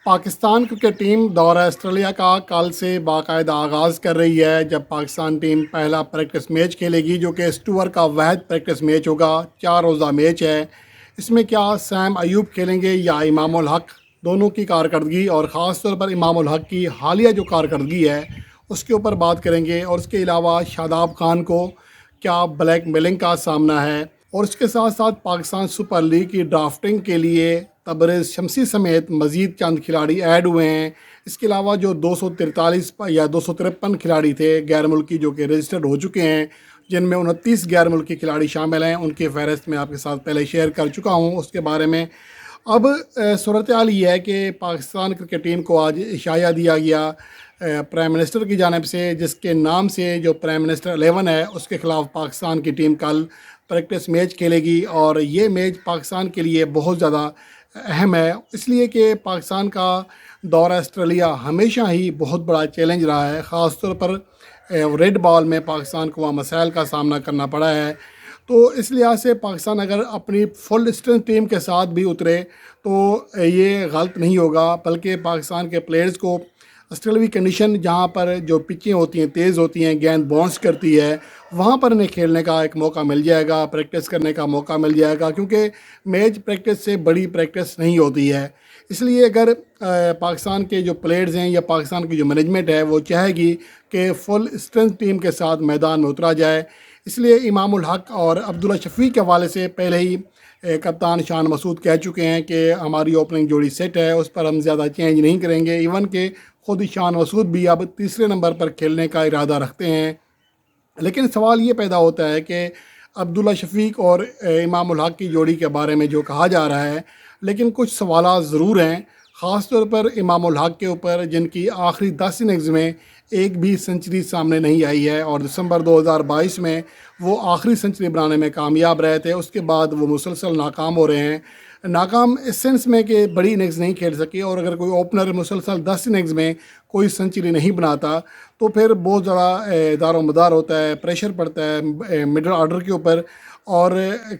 Pakistan cricket team دورہ Australia کا کل سے باقاعدہ آغاز کر رہی ہے، جب پاکستان ٹیم پہلا پریکٹس میچ کھیلے گی جو کہ اس ٹور کا واحد پریکٹس میچ ہوگا۔ 4 روزہ میچ ہے۔ اس میں کیا سیم ایوب کھیلیں گے یا امام الحق؟ دونوں کی کارکردگی اور خاص طور پر امام الحق کی حالیہ جو کارکردگی ہے اس کے اوپر بات کریں گے، اور اس کے علاوہ شاداب خان کو کیا بلیک میلنگ کا سامنا ہے، اور اس کے ساتھ ساتھ پاکستان سپر لیگ کی ڈرافٹنگ کے لیے تبریز شمسی سمیت مزید چند کھلاڑی ایڈ ہوئے ہیں۔ اس کے علاوہ جو 243 یا 253 کھلاڑی تھے غیر ملکی جو کہ رجسٹرڈ ہو چکے ہیں، جن میں 29 غیر ملکی کھلاڑی شامل ہیں، ان کی فہرست میں آپ کے ساتھ پہلے شیئر کر چکا ہوں اس کے بارے میں۔ اب صورتحال یہ ہے کہ پاکستان کرکٹ ٹیم کو آج اشاعیہ دیا گیا پرائم منسٹر کی جانب سے، جس کے نام سے جو پرائم منسٹر 11 ہے اس کے خلاف پاکستان کی ٹیم کل پریکٹس میچ کھیلے گی، اور یہ میچ پاکستان کے لیے بہت زیادہ اہم ہے، اس لیے کہ پاکستان کا دورہ آسٹریلیا ہمیشہ ہی بہت بڑا چیلنج رہا ہے، خاص طور پر ریڈ بال میں پاکستان کو وہاں مسائل کا سامنا کرنا پڑا ہے۔ تو اس لحاظ سے پاکستان اگر اپنی فل اسٹرینتھ ٹیم کے ساتھ بھی اترے تو یہ غلط نہیں ہوگا، بلکہ پاکستان کے پلیئرز کو آسٹریلوی کنڈیشن جہاں پر جو پچیں ہوتی ہیں تیز ہوتی ہیں، گیند باؤنس کرتی ہے، وہاں پر انہیں کھیلنے کا ایک موقع مل جائے گا، پریکٹس کرنے کا موقع مل جائے گا، کیونکہ میچ پریکٹس سے بڑی پریکٹس نہیں ہوتی ہے۔ اس لیے اگر پاکستان کے جو پلیئرز ہیں یا پاکستان کی جو مینجمنٹ ہے وہ چاہے گی کہ فل اسٹرینتھ ٹیم کے ساتھ میدان میں اترا جائے، اس لیے امام الحق اور عبداللہ شفیق کے حوالے سے پہلے ہی کپتان شان مسعود کہہ چکے ہیں کہ ہماری اوپننگ جوڑی سیٹ ہے، اس پر ہم زیادہ چینج نہیں کریں گے۔ ایون کہ خود شان مسعود بھی اب تیسرے نمبر پر کھیلنے کا ارادہ رکھتے ہیں۔ لیکن سوال یہ پیدا ہوتا ہے کہ عبداللہ شفیق اور امام الحق کی جوڑی کے بارے میں جو کہا جا رہا ہے، لیکن کچھ سوالات ضرور ہیں، خاص طور پر امام الحق کے اوپر، جن کی آخری 10 اننگز میں ایک بھی سنچری سامنے نہیں آئی ہے، اور دسمبر 2022 میں وہ آخری سنچری بنانے میں کامیاب رہے تھے، اس کے بعد وہ مسلسل ناکام ہو رہے ہیں۔ ناکام اس سینس میں کہ بڑی اننگز نہیں کھیل سکی، اور اگر کوئی اوپنر مسلسل 10 اننگز میں کوئی سنچری نہیں بناتا تو پھر بہت زیادہ دار و مدار ہوتا ہے، پریشر پڑتا ہے مڈل آرڈر کے اوپر، اور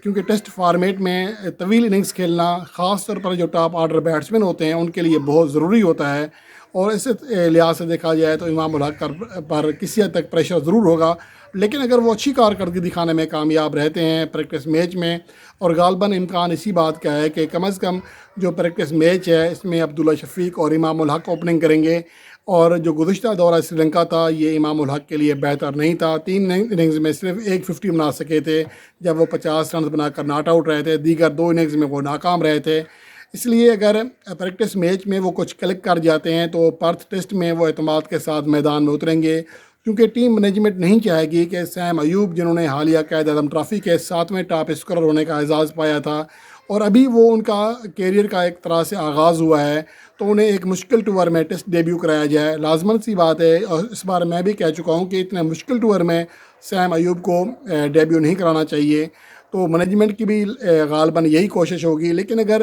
کیونکہ ٹیسٹ فارمیٹ میں طویل اننگز کھیلنا خاص طور پر جو ٹاپ آرڈر بیٹسمین ہوتے ہیں ان کے لیے بہت ضروری ہوتا ہے، اور اس لحاظ سے دیکھا جائے تو امام الحق پر کسی حد تک پریشر ضرور ہوگا۔ لیکن اگر وہ اچھی کارکردگی دکھانے میں کامیاب رہتے ہیں پریکٹس میچ میں، اور غالباً امکان اسی بات کا ہے کہ کم از کم جو پریکٹس میچ ہے اس میں عبداللہ شفیق اور امام الحق اوپننگ کریں گے، اور جو گزشتہ دورہ سری لنکا تھا یہ امام الحق کے لیے بہتر نہیں تھا، 3 اننگز میں صرف ایک 50 بنا سکے تھے جب وہ 50 رنز بنا کر ناٹ آؤٹ رہے تھے، دیگر 2 اننگز میں وہ ناکام رہے تھے۔ اس لیے اگر پریکٹس میچ میں وہ کچھ کلک کر جاتے ہیں تو پرتھ ٹیسٹ میں وہ اعتماد کے ساتھ میدان میں اتریں گے، کیونکہ ٹیم مینجمنٹ نہیں چاہے گی کہ سیم ایوب، جنہوں نے حالیہ قائد اعظم ٹرافی کے 7ویں ٹاپ اسکورر ہونے کا اعزاز پایا تھا، اور ابھی وہ ان کا کیریئر کا ایک طرح سے آغاز ہوا ہے، تو انہیں ایک مشکل ٹور میں ٹیسٹ ڈیبیو کرایا جائے۔ لازمن سی بات ہے، اور اس بار میں بھی کہہ چکا ہوں کہ اتنے مشکل ٹور میں سیم ایوب کو ڈیبیو نہیں کرانا چاہیے، تو مینجمنٹ کی بھی غالباً یہی کوشش ہوگی۔ لیکن اگر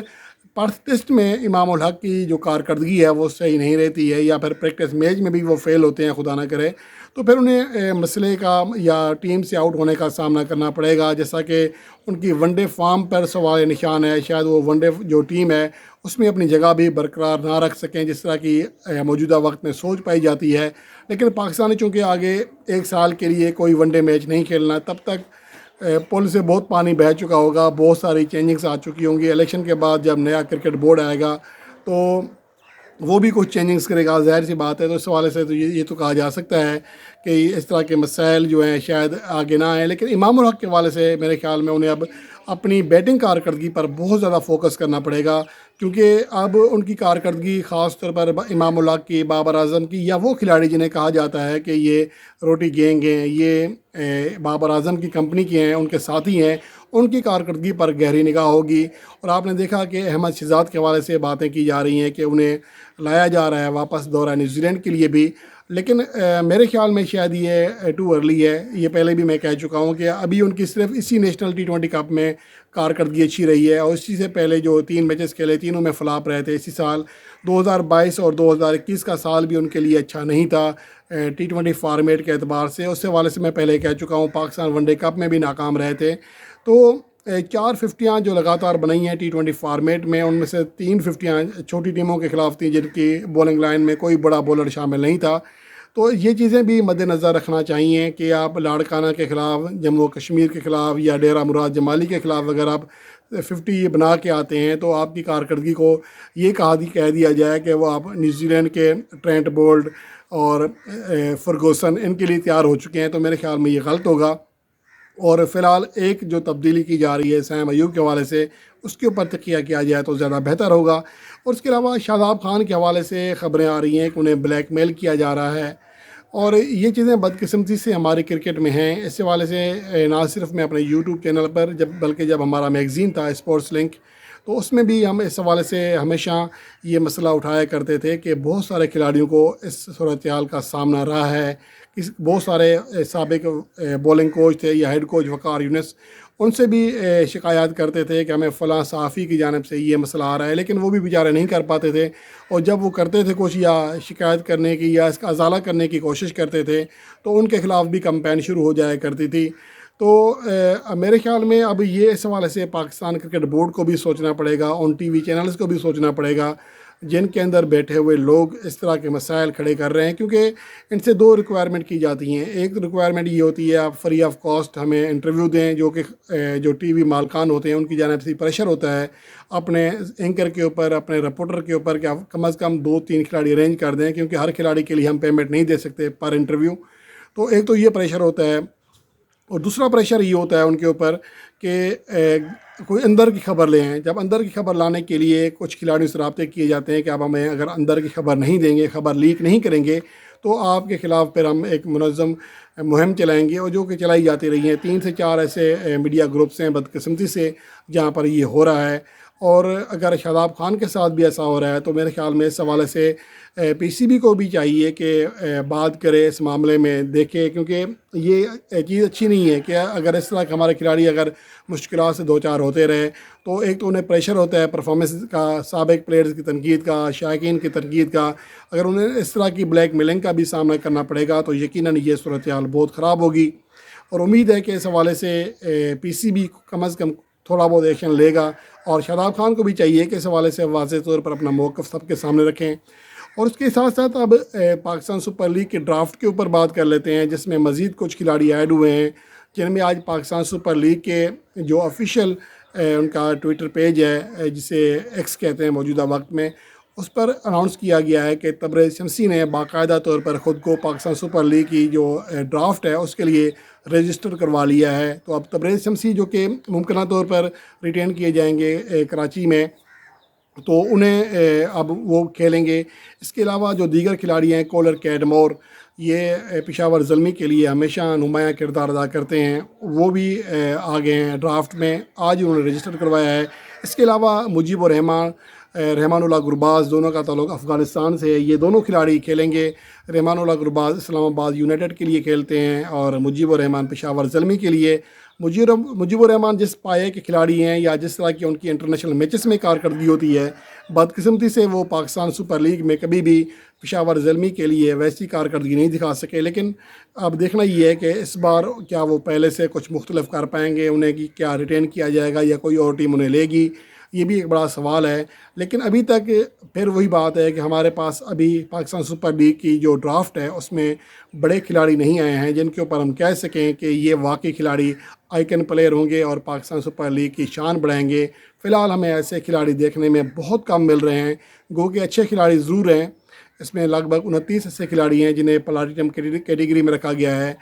پرتھ ٹیسٹ میں امام الحق کی جو کارکردگی ہے وہ صحیح نہیں رہتی ہے، یا پھر پریکٹس میچ میں بھی وہ فیل ہوتے ہیں خدا نہ کرے، تو پھر انہیں مسئلے کا یا ٹیم سے آؤٹ ہونے کا سامنا کرنا پڑے گا، جیسا کہ ان کی ون ڈے فارم پر سوال نشان ہے، شاید وہ ون ڈے جو ٹیم ہے اس میں اپنی جگہ بھی برقرار نہ رکھ سکیں جس طرح کی موجودہ وقت میں سوچ پائی جاتی ہے۔ لیکن پاکستانی چونکہ آگے 1 سال کے لیے کوئی ون ڈے میچ نہیں کھیلنا، تب تک پل سے بہت پانی بہہ چکا ہوگا، بہت ساری چینجنگز آ چکی ہوں گی۔ الیکشن کے بعد جب نیا کرکٹ بورڈ آئے گا تو وہ بھی کچھ چینجنگز کرے گا، ظاہر سی بات ہے، تو اس حوالے سے تو یہ تو کہا جا سکتا ہے کہ اس طرح کے مسائل جو ہیں شاید آگے نہ آئیں۔ لیکن امام الحق کے حوالے سے میرے خیال میں انہیں اب اپنی بیٹنگ کارکردگی پر بہت زیادہ فوکس کرنا پڑے گا، کیونکہ اب ان کی کارکردگی خاص طور پر امام الحق کی، بابر اعظم کی، یا وہ کھلاڑی جنہیں کہا جاتا ہے کہ یہ روٹی گینگ ہیں، یہ بابر اعظم کی کمپنی کے ہیں، ان کے ساتھی ہیں، ان کی کارکردگی پر گہری نگاہ ہوگی۔ اور آپ نے دیکھا کہ احمد شہزاد کے حوالے سے باتیں کی جا رہی ہیں کہ انہیں لایا جا رہا ہے واپس دورہ نیوزی لینڈ کے لیے بھی، لیکن میرے خیال میں شاید یہ ٹو ارلی ہے۔ یہ پہلے بھی میں کہہ چکا ہوں کہ ابھی ان کی صرف اسی نیشنل T20 کپ میں کارکردگی اچھی رہی ہے، اور اسی سے پہلے جو 3 میچز کھیلے تینوں میں فلاپ رہے تھے۔ اسی سال 2022 اور 2021 کا سال بھی ان کے لیے اچھا نہیں تھا T20 فارمیٹ کے اعتبار سے، اس حوالے سے میں پہلے کہہ چکا ہوں، پاکستان ون ڈے کپ میں بھی ناکام رہے تھے۔ تو 4 ففٹیاں جو لگاتار بنائی ہیں T20 فارمیٹ میں، ان میں سے 3 ففٹیاں چھوٹی ٹیموں کے خلاف تھیں جن کی بولنگ لائن میں کوئی بڑا بولر شامل نہیں تھا. تو یہ چیزیں بھی مد نظر رکھنا چاہیے کہ آپ لاڑکانہ کے خلاف، جموں و کشمیر کے خلاف یا ڈیرہ مراد جمالی کے خلاف اگر آپ 50 بنا کے آتے ہیں تو آپ کی کارکردگی کو یہ کہہ دیا جائے کہ وہ آپ نیوزی لینڈ کے ٹرینٹ بولٹ اور فرگوسن ان کے لیے تیار ہو چکے ہیں. تو میرے خیال میں یہ غلط ہوگا. اور فی الحال ایک جو تبدیلی کی جا رہی ہے سیم ایوب کے حوالے سے، اس کے اوپر تکیہ کیا جائے تو زیادہ بہتر ہوگا. اور اس کے علاوہ شاداب خان کے حوالے سے خبریں آ رہی ہیں کہ انہیں بلیک میل کیا جا رہا ہے، اور یہ چیزیں بدقسمتی سے ہمارے کرکٹ میں ہیں. اس حوالے سے نہ صرف میں اپنے یوٹیوب چینل پر بلکہ جب ہمارا میگزین تھا اسپورٹس لنک، تو اس میں بھی ہم اس حوالے سے ہمیشہ یہ مسئلہ اٹھایا کرتے تھے کہ بہت سارے کھلاڑیوں کو اس صورتحال کا سامنا رہا ہے. بہت سارے سابق بولنگ کوچ تھے یا ہیڈ کوچ وقار یونس، ان سے بھی شکایات کرتے تھے کہ ہمیں فلاں صحافی کی جانب سے یہ مسئلہ آ رہا ہے، لیکن وہ بھی بیچارے نہیں کر پاتے تھے. اور جب وہ کرتے تھے کچھ یا شکایت کرنے کی یا اس کا ازالہ کرنے کی کوشش کرتے تھے تو ان کے خلاف بھی کمپین شروع ہو جایا کرتی تھی. تو میرے خیال میں اب یہ اس حوالے سے پاکستان کرکٹ بورڈ کو بھی سوچنا پڑے گا، آن ٹی وی چینلز کو بھی سوچنا پڑے گا جن کے اندر بیٹھے ہوئے لوگ اس طرح کے مسائل کھڑے کر رہے ہیں. کیونکہ ان سے 2 ریکوائرمنٹ کی جاتی ہیں. ایک ریکوائرمنٹ یہ ہوتی ہے آپ فری آف کاسٹ ہمیں انٹرویو دیں، جو کہ جو ٹی وی مالکان ہوتے ہیں ان کی جانب سے پریشر ہوتا ہے اپنے اینکر کے اوپر، اپنے رپورٹر کے اوپر، کہ آپ کم از کم 2-3 کھلاڑی ارینج کر دیں، کیونکہ ہر کھلاڑی کے لیے ہم پیمنٹ نہیں دے سکتے پر انٹرویو. تو ایک تو یہ پریشر ہوتا ہے، اور دوسرا پریشر یہ ہوتا ہے ان کے اوپر کہ کوئی اندر کی خبر لے ہیں. جب اندر کی خبر لانے کے لیے کچھ کھلاڑیوں سے رابطے کیے جاتے ہیں کہ آپ ہمیں اگر اندر کی خبر نہیں دیں گے، خبر لیک نہیں کریں گے، تو آپ کے خلاف پھر ہم ایک منظم مہم چلائیں گے، اور جو کہ چلائی جاتی رہی ہیں. 3 سے 4 ایسے میڈیا گروپس ہیں بدقسمتی سے جہاں پر یہ ہو رہا ہے. اور اگر شاداب خان کے ساتھ بھی ایسا ہو رہا ہے تو میرے خیال میں اس حوالے سے پی سی بی کو بھی چاہیے کہ بات کرے اس معاملے میں، دیکھے، کیونکہ یہ چیز اچھی نہیں ہے کہ اگر اس طرح کے ہمارے کھلاڑی اگر مشکلات سے 2-4 ہوتے رہے تو ایک تو انہیں پریشر ہوتا ہے پرفارمنس کا، سابق پلیئرز کی تنقید کا، شائقین کی تنقید کا. اگر انہیں اس طرح کی بلیک میلنگ کا بھی سامنا کرنا پڑے گا تو یقیناً یہ صورتحال بہت خراب ہوگی. اور امید ہے کہ اس حوالے سے پی سی بی کم از کم تھوڑا بہت ایکشن لے گا، اور شاداب خان کو بھی چاہیے کہ اس حوالے سے واضح طور پر اپنا موقف سب کے سامنے رکھیں. اور اس کے ساتھ ساتھ اب پاکستان سپر لیگ کے ڈرافٹ کے اوپر بات کر لیتے ہیں، جس میں مزید کچھ کھلاڑی ایڈ ہوئے ہیں، جن میں آج پاکستان سپر لیگ کے جو آفیشیل ان کا ٹویٹر پیج ہے جسے ایکس کہتے ہیں موجودہ وقت میں، اس پر اناؤنس کیا گیا ہے کہ تبریز شمسی نے باقاعدہ طور پر خود کو پاکستان سپر لیگ کی جو ڈرافٹ ہے اس کے لیے رجسٹر کروا لیا ہے. تو اب تبریز شمسی جو کہ ممکنہ طور پر ریٹین کیے جائیں گے کراچی میں، تو انہیں اب وہ کھیلیں گے. اس کے علاوہ جو دیگر کھلاڑی ہیں، کولر کیڈمور، یہ پشاور زلمی کے لیے ہمیشہ نمایاں کردار ادا کرتے ہیں، وہ بھی آگے ہیں ڈرافٹ میں، آج انہوں نے رجسٹر کروایا ہے. اس کے علاوہ مجیب الرحمان، رحمان اللہ گرباز، دونوں کا تعلق افغانستان سے ہے. یہ دونوں کھلاڑی کھیلیں گے. رحمان اللہ گرباز اسلام آباد یونائٹڈ کے لیے کھیلتے ہیں اور مجیب الرحمان پشاور زلمی کے لیے. مجیب الرحمان جس پائے کے کھلاڑی ہیں یا جس طرح کی ان کی انٹرنیشنل میچز میں کارکردگی ہوتی ہے، بدقسمتی سے وہ پاکستان سپر لیگ میں کبھی بھی پشاور زلمی کے لیے ویسی کارکردگی نہیں دکھا سکے. لیکن اب دیکھنا یہ ہے کہ اس بار کیا وہ پہلے سے کچھ مختلف کر پائیں گے، انہیں کیا ریٹین کیا جائے گا یا کوئی اور ٹیم انہیں لے گی، یہ بھی ایک بڑا سوال ہے. لیکن ابھی تک پھر وہی بات ہے کہ ہمارے پاس ابھی پاکستان سپر لیگ کی جو ڈرافٹ ہے اس میں بڑے کھلاڑی نہیں آئے ہیں جن کے اوپر ہم کہہ سکیں کہ یہ واقعی کھلاڑی آئیکن پلیئر ہوں گے اور پاکستان سپر لیگ کی شان بڑھائیں گے. فی الحال ہمیں ایسے کھلاڑی دیکھنے میں بہت کم مل رہے ہیں. گو کہ اچھے کھلاڑی ضرور ہیں، اس میں لگ بھگ 29 ایسے کھلاڑی ہیں جنہیں پلاٹینم کیٹیگری میں رکھا گیا ہے،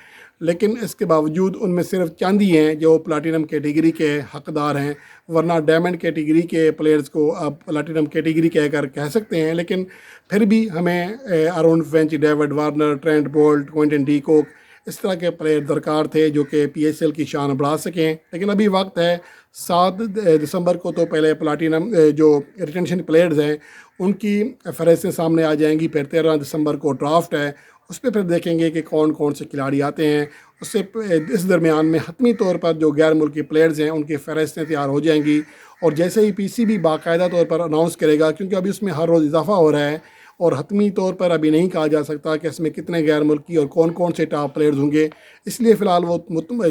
لیکن اس کے باوجود ان میں صرف چند ہی ہیں جو پلاٹینم کیٹیگری کے حقدار ہیں. ورنہ ڈائمنڈ کیٹیگری کے پلیئرز کو آپ پلاٹینم کیٹیگری کہہ سکتے ہیں. لیکن پھر بھی ہمیں Aaron Finch, David Warner, Trent Boult, Quinton de Kock, اس طرح کے پلیئر درکار تھے جو کہ پی ایس ایل کی شان بڑھا سکیں. لیکن ابھی وقت ہے. 7 دسمبر کو تو پہلے پلاٹینم جو ریٹینشن پلیئرز ہیں ان کی فہرستیں سامنے آ جائیں گی. پھر 13 دسمبر کو ڈرافٹ ہے، اس پہ پھر دیکھیں گے کہ کون کون سے کھلاڑی آتے ہیں. اس درمیان میں حتمی طور پر جو غیر ملکی پلیئرز ہیں ان کی فہرستیں تیار ہو جائیں گی. اور جیسے ہی پی سی بی باقاعدہ طور پر اناؤنس کرے گا، کیونکہ ابھی اس میں ہر روز اضافہ ہو رہا ہے، اور حتمی طور پر ابھی نہیں کہا جا سکتا کہ اس میں کتنے غیر ملکی اور کون کون سے ٹاپ پلیئرز ہوں گے، اس لیے فی الحال وہ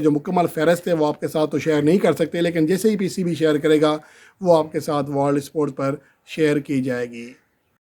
جو مکمل فہرست ہے وہ آپ کے ساتھ تو شیئر نہیں کر سکتے، لیکن جیسے ہی پی سی بی شیئر کرے گا وہ آپ کے ساتھ ورلڈ اسپورٹس پر شیئر کی جائے گی۔